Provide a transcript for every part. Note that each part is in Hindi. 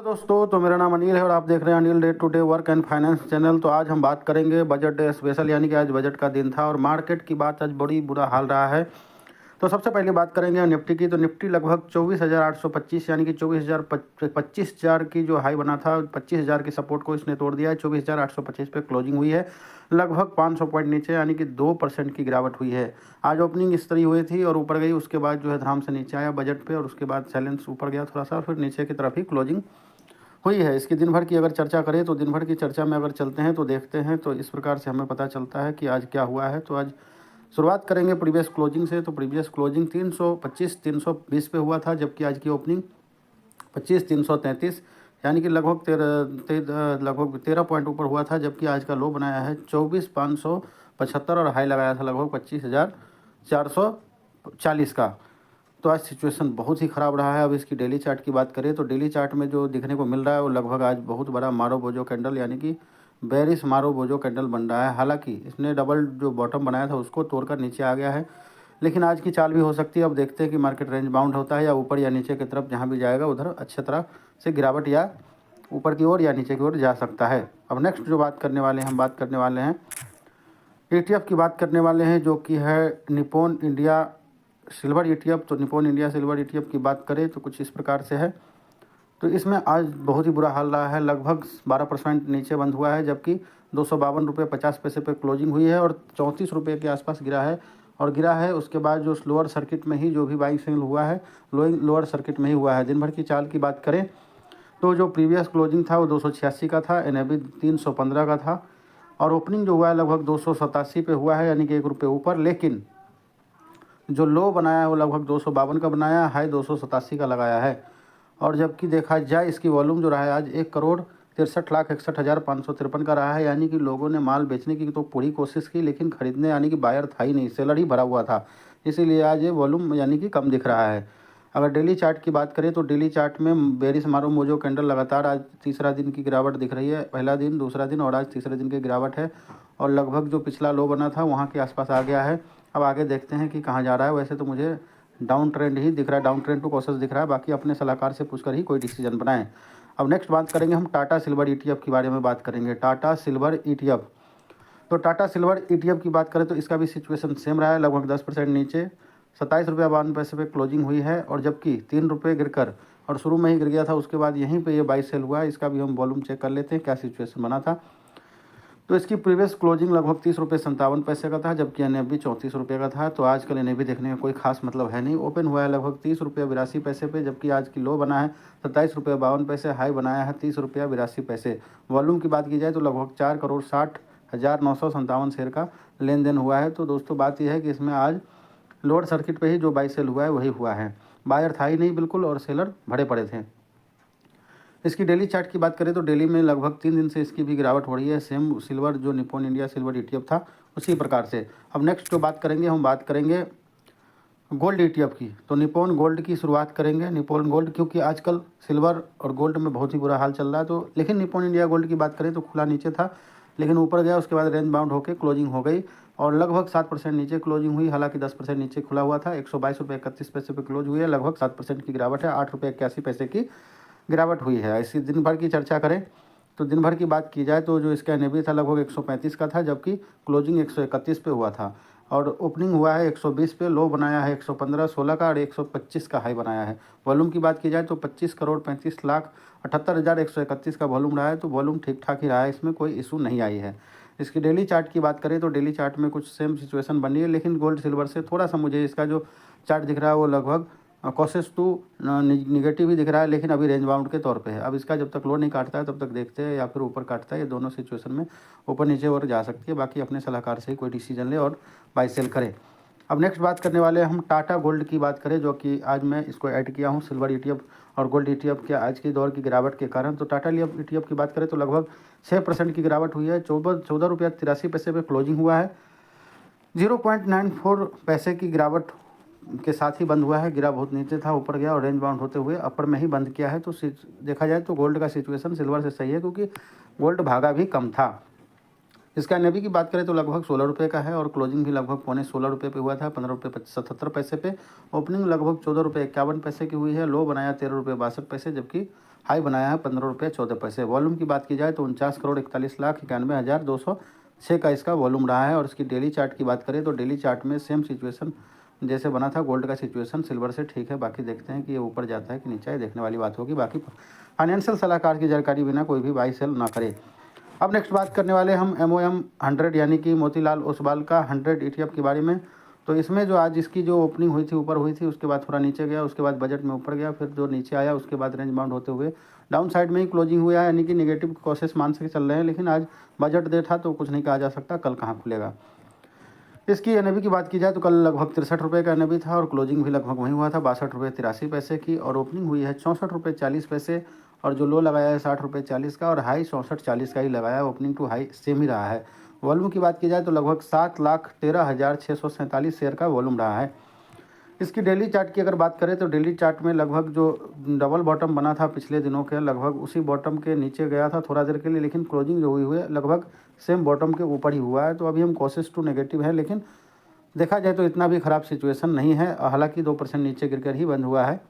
दोस्तों, तो मेरा नाम अनिल है और आप देख रहे हैं Anil day today work and finance channel. तो आज हम बात करेंगे बजट डे स्पेशल, यानी कि आज बजट का दिन था और मार्केट की बात आज बड़ी बुरा हाल रहा है। तो सबसे पहले बात करेंगे निफ्टी की। तो निफ्टी लगभग 24,825 यानी कि 25,000 की जो हाई बना था, 25,000 की सपोर्ट को इसने तोड़ दिया है। 24,825 पे क्लोजिंग हुई है, लगभग 500 पॉइंट नीचे यानी कि 2% की गिरावट हुई है। आज ओपनिंग इस तरह हुई थी और ऊपर गई, उसके बाद जो है धड़ाम से नीचे आया बजट पे और उसके बाद सैलेंस ऊपर गया थोड़ा सा, फिर नीचे की तरफ ही क्लोजिंग हुई है। इसकी दिन भर की अगर चर्चा करें तो दिन भर की चर्चा में अगर चलते हैं तो देखते हैं तो इस प्रकार से हमें पता चलता है कि आज क्या हुआ है। तो आज शुरुआत करेंगे प्रीवियस क्लोजिंग से। तो प्रीवियस क्लोजिंग 325 320 पे हुआ था, जबकि आज की ओपनिंग 25 333 यानी कि लगभग 13 पॉइंट ऊपर हुआ था। जबकि आज का लो बनाया है 24,575 और हाई लगाया था लगभग 25,440 का। तो आज सिचुएशन बहुत ही ख़राब रहा है। अब इसकी डेली चार्ट की बात करें तो डेली चार्ट में जो दिखने को मिल रहा है वो लगभग आज बहुत बड़ा मारो बोजो कैंडल यानी कि बेरिश मारो बोजो कैंडल बन रहा है। हालांकि इसने डबल जो बॉटम बनाया था उसको तोड़कर नीचे आ गया है, लेकिन आज की चाल भी हो सकती है। अब देखते हैं कि मार्केट रेंज बाउंड होता है या ऊपर या नीचे की तरफ, जहाँ भी जाएगा उधर अच्छी तरह से गिरावट या ऊपर की ओर या नीचे की ओर जा सकता है। अब नेक्स्ट जो बात करने वाले हैं, हम बात करने वाले हैं ETF की बात करने वाले हैं, जो कि है निप्पॉन इंडिया सिल्वर ETF। तो निप्पॉन इंडिया सिल्वर ETF की बात करें तो कुछ इस प्रकार से है। तो इसमें आज बहुत ही बुरा हाल रहा है, लगभग 12% नीचे बंद हुआ है, जबकि 252 रुपये 50 पैसे पे क्लोजिंग हुई है और 34 रुपये के आसपास गिरा है। और गिरा है उसके बाद जो लोअर सर्किट में ही जो भी बाइंग सेल हुआ है लोअर सर्किट में ही हुआ है। दिन भर की चाल की बात करें तो जो प्रीवियस क्लोजिंग था वो 286 का था, NAV 315 का था और ओपनिंग जो हुआ है लगभग 287 पे हुआ है यानी कि 1 रुपये ऊपर। लेकिन जो लो बनाया है वो लगभग 252 का बनाया, हाई 287 का लगाया है। और जबकि देखा जाए इसकी वॉल्यूम जो रहा है आज 1,63,61,553 का रहा है, यानी कि लोगों ने माल बेचने की तो पूरी कोशिश की, लेकिन खरीदने यानी कि बायर था ही नहीं, सेलर ही भरा हुआ था। इसीलिए आज ये वॉल्यूम यानी कि कम दिख रहा है। अगर डेली चार्ट की बात करें तो डेली चार्ट में बेरिश मारो मोजो कैंडल लगातार आज तीसरा दिन की गिरावट दिख रही है। पहला दिन, दूसरा दिन और आज तीसरे दिन की गिरावट है और लगभग जो पिछला लो बना था वहाँ के आसपास आ गया है। अब आगे देखते हैं कि कहाँ जा रहा है। वैसे तो मुझे डाउन ट्रेंड ही दिख रहा है, डाउन ट्रेंड टू कॉसेस दिख रहा है। बाकी अपने सलाहकार से पूछकर ही कोई डिसीजन बनाएं। अब नेक्स्ट बात करेंगे हम टाटा सिल्वर ETF के बारे में बात करेंगे। टाटा सिल्वर ETF, तो टाटा सिल्वर ETF की बात करें तो इसका भी सिचुएशन सेम रहा है, लगभग 10% नीचे 27 रुपये 52 पैसे पे क्लोजिंग हुई है। और जबकि 3 रुपये गिरकर और शुरू में ही गिर गया था, उसके बाद यहीं पे ये बाई सेल हुआ है। इसका भी हम वॉल्यूम चेक कर लेते हैं क्या सिचुएशन बना था। तो इसकी प्रीवियस क्लोजिंग लगभग 30 रुपये 57 पैसे का था, जबकि NAV 34 रुपये का था। तो आजकल NAV देखने का कोई खास मतलब है नहीं। ओपन हुआ है लगभग 30 रुपये 82 पैसे पे, जबकि आज की लो बना है 27 रुपये 52 पैसे, हाई बनाया है 30 रुपये 82 पैसे। वॉल्यूम की बात की जाए तो लगभग 4,60,957 शेयर का लेन देन हुआ है। तो दोस्तों बात यह है कि इसमें आज लोअर सर्किट पे ही जो बाई सेल हुआ है वही हुआ है, बायर था ही नहीं बिल्कुल और सेलर भरे पड़े थे। इसकी डेली चार्ट की बात करें तो डेली में लगभग 3 दिन से इसकी भी गिरावट हो रही है, सेम सिल्वर जो निप्पॉन इंडिया सिल्वर ETF था उसी प्रकार से। अब नेक्स्ट जो बात करेंगे, हम बात करेंगे गोल्ड ETF की। तो निप्पॉन गोल्ड की शुरुआत करेंगे। निप्पॉन गोल्ड, क्योंकि आजकल सिल्वर और गोल्ड में बहुत ही बुरा हाल चल रहा है। तो लेकिन निप्पॉन इंडिया गोल्ड की बात करें तो खुला नीचे था, लेकिन ऊपर गया, उसके बाद रेंज बाउंड होकर क्लोजिंग हो गई और लगभग 7% नीचे क्लोजिंग हुई। हालांकि 10% नीचे खुला हुआ था, 122 रुपये 31 पैसे पे क्लोज हुई है, लगभग 7% की गिरावट है, 8 रुपये 81 पैसे की गिरावट हुई है। इसी दिन भर की चर्चा करें तो दिन भर की बात की जाए तो जो इसका NAV था लगभग 135 का था, जबकि क्लोजिंग 131 पे हुआ था और ओपनिंग हुआ है 120 पे, लो बनाया है 115 16 का और 125 का हाई बनाया है। वॉल्यूम की बात की जाए तो 25,35,78,131 का वॉल्यूम रहा है। तो वॉल्यूम ठीक ठाक ही रहा है, इसमें कोई इशू नहीं आई है। इसकी डेली चार्ट की बात करें तो डेली चार्ट में कुछ सेम सिचुएशन बनी है, लेकिन गोल्ड सिल्वर से थोड़ा सा मुझे इसका जो चार्ट दिख रहा है वो लगभग कॉसेस टू निगेटिव ही दिख रहा है, लेकिन अभी रेंज बाउंड के तौर पे है। अब इसका जब तक लो नहीं काटता है तब तक देखते हैं, या फिर ऊपर काटता है, ये दोनों सिचुएशन में ऊपर नीचे और जा सकती है। बाकी अपने सलाहकार से ही कोई डिसीजन ले और बाई सेल करे। अब नेक्स्ट बात करने वाले हैं हम टाटा गोल्ड की बात करें, जो कि आज मैं इसको ऐड किया हूँ सिल्वर ETF और गोल्ड ETF के आज के दौर की गिरावट के कारण। तो टाटा ETF की बात करें तो लगभग 6% की गिरावट हुई है, 14 रुपये 83 पैसे पे क्लोजिंग हुआ है, 0.94 पैसे की गिरावट के साथ ही बंद हुआ है। गिरा बहुत नीचे था, ऊपर गया और रेंज बाउंड होते हुए अपर में ही बंद किया है। तो देखा जाए तो गोल्ड का सिचुएशन सिल्वर से सही है, क्योंकि गोल्ड भागा भी कम था। इसका NAV की बात करें तो लगभग 16 रुपये का है और क्लोजिंग भी लगभग 15.16 रुपये पे हुआ था, 15 रुपये 77 पैसे पे। ओपनिंग लगभग 14 रुपये 51 पैसे की हुई है, लो बनाया 13 रुपये 62 पैसे, जबकि हाई बनाया है 15 रुपये 14 पैसे। वॉल्यूम की बात की जाए तो 49,41,91,206 का इसका वॉल्यूम रहा है। और इसकी डेली चार्ट की बात करें तो डेली चार्ट में सेम सिचुएशन जैसे बना था गोल्ड का सिचुएशन सिल्वर से ठीक है। बाकी देखते हैं कि ये ऊपर जाता है कि नीचे है, देखने वाली बात होगी। बाकी फाइनेंशियल सलाहकार की जानकारी बिना कोई भी बाई सेल ना करे। अब नेक्स्ट बात करने वाले हम MOM 100 यानी कि मोतीलाल ओसवाल का 100 ETF के बारे में। तो इसमें जो आज इसकी जो ओपनिंग हुई थी ऊपर हुई थी, उसके बाद थोड़ा नीचे गया, उसके बाद बजट में ऊपर गया, फिर जो नीचे आया उसके बाद रेंज बाउंड होते हुए डाउन साइड में ही क्लोजिंग हुआ है, यानी कि नेगेटिव कोशिश मान के चल रहे हैं। लेकिन आज बजट डे था तो कुछ नहीं कहा जा सकता कल कहाँ खुलेगा। इसकी NAV की बात की जाए तो कल लगभग 63 रुपये का NAV था और क्लोजिंग भी लगभग वहीं हुआ था 62 रुपये 83 पैसे की। और ओपनिंग हुई है 64 रुपये 40 पैसे और जो लो लगाया है 60 रुपये 40 का और हाई 64.40 का ही लगाया है। ओपनिंग टू हाई सेम ही रहा है। वॉल्यूम की बात की जाए तो लगभग 7,13,647 शेयर का वॉल्यूम रहा है। इसकी डेली चार्ट की अगर बात करें तो डेली चार्ट में लगभग जो डबल बॉटम बना था पिछले दिनों के, लगभग उसी बॉटम के नीचे गया था थोड़ा देर के लिए, लेकिन क्लोजिंग जो हुई है लगभग सेम बॉटम के ऊपर ही हुआ है। तो अभी हम कोशिश टू नेगेटिव है, लेकिन देखा जाए तो इतना भी ख़राब सिचुएशन नहीं है। हालांकि 2% नीचे गिरकर ही बंद हुआ है,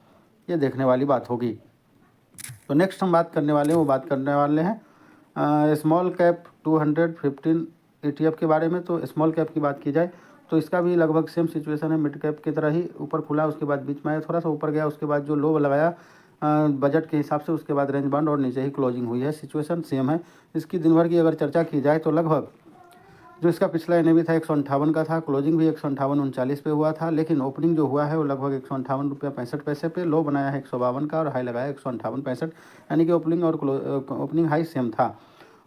ये देखने वाली बात होगी। तो नेक्स्ट हम बात करने वाले हैं स्मॉल कैप 215 ETF के बारे में। तो स्मॉल कैप की बात की जाए तो इसका भी लगभग सेम सिचुएशन है, मिड कैप की तरह ही ऊपर खुला, उसके बाद बीच में आया, थोड़ा सा ऊपर गया, उसके बाद जो लो लगाया बजट के हिसाब से, उसके बाद रेंज बाउंड और नीचे ही क्लोजिंग हुई है। सिचुएशन सेम है। इसकी दिन भर की अगर चर्चा की जाए तो लगभग जो इसका पिछला NAV था 158 का था, क्लोजिंग भी 158.39 पे हुआ था, लेकिन ओपनिंग जो हुआ है वो लगभग 158 रुपया 65 पैसे पे, लो बनाया है 152 का और हाई लगाया 158.65, यानी कि ओपनिंग हाई सेम था।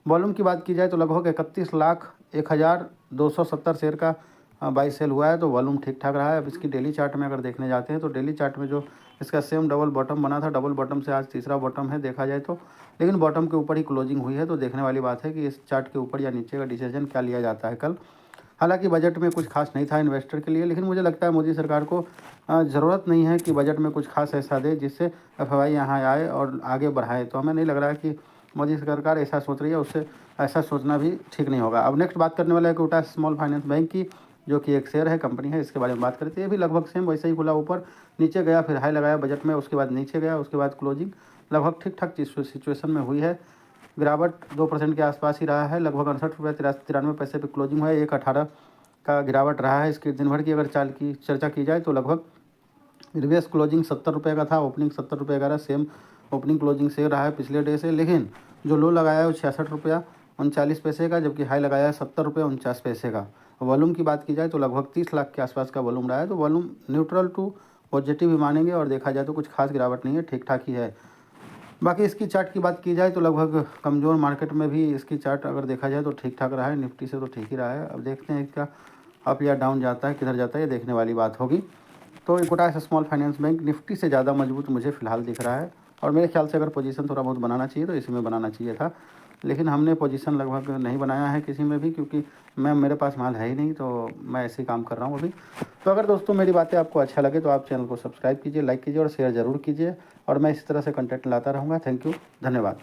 वॉल्यूम की बात की जाए तो लगभग 31,01,270 शेयर का बाई सेल हुआ है। तो वॉल्यूम ठीक ठाक रहा है। अब इसकी डेली चार्ट में अगर देखने जाते हैं तो डेली चार्ट में जो इसका सेम डबल बॉटम बना था, डबल बॉटम से आज तीसरा बॉटम है देखा जाए तो, लेकिन बॉटम के ऊपर ही क्लोजिंग हुई है। तो देखने वाली बात है कि इस चार्ट के ऊपर या नीचे का डिसीजन क्या लिया जाता है कल। हालांकि बजट में कुछ खास नहीं था इन्वेस्टर के लिए, लेकिन मुझे लगता है मोदी सरकार को ज़रूरत नहीं है कि बजट में कुछ खास ऐसा दे जिससे FII यहाँ आए और आगे बढ़ाए। तो हमें नहीं लग रहा है कि मोदी सरकार ऐसा सोच रही है, उससे ऐसा सोचना भी ठीक नहीं होगा। अब नेक्स्ट बात करने वाला है कोटक स्मॉल फाइनेंस बैंक की, जो कि एक शेयर है, कंपनी है, इसके बारे में बात करते हैं। ये भी लगभग सेम वैसे ही खुला, ऊपर नीचे गया, फिर हाई लगाया बजट में, उसके बाद नीचे गया, उसके बाद क्लोजिंग लगभग ठीक ठाक सिचुएशन में हुई है। गिरावट 2% के आसपास ही रहा है, लगभग 68 रुपये 93 पैसे पे क्लोजिंग हुआ है, 1.18 का गिरावट रहा है। इसकी दिन भर की अगर चाल की चर्चा की जाए तो लगभग रिवर्स क्लोजिंग 70 रुपये का था, ओपनिंग 70 रुपये का रहा, सेम ओपनिंग क्लोजिंग से रहा है पिछले डे से। लेकिन जो लो लगाया है वो 66 रुपया 39 पैसे का, जबकि हाई लगाया है 70 रुपये 49 पैसे का। वॉल्यूम की बात की जाए तो लगभग 30 लाख के आसपास का वॉल्यूम रहा है। तो वॉल्यूम न्यूट्रल टू पॉजिटिव ही मानेंगे और देखा जाए तो कुछ खास गिरावट नहीं है, ठीक ठाक ही है। बाकी इसकी चार्ट की बात की जाए तो लगभग कमज़ोर मार्केट में भी इसकी चार्ट अगर देखा जाए तो ठीक ठाक रहा है, निफ्टी से तो ठीक ही रहा है। अब देखते हैं इसका अप या डाउन जाता है, किधर जाता है, ये देखने वाली बात होगी। तो Kotak small finance bank Nifty से ज़्यादा मजबूत मुझे फ़िलहाल दिख रहा है और मेरे ख्याल से अगर पोजीशन थोड़ा बहुत बनाना चाहिए तो इसी में बनाना चाहिए था, लेकिन हमने पोजीशन लगभग नहीं बनाया है किसी में भी, क्योंकि मेरे पास माल है ही नहीं, तो मैं ऐसे ही काम कर रहा हूँ अभी। तो अगर दोस्तों मेरी बातें आपको अच्छा लगे तो आप चैनल को सब्सक्राइब कीजिए, लाइक कीजिए और शेयर ज़रूर कीजिए, और मैं इस तरह से कंटेंट लाता रहूँगा। थैंक यू, धन्यवाद।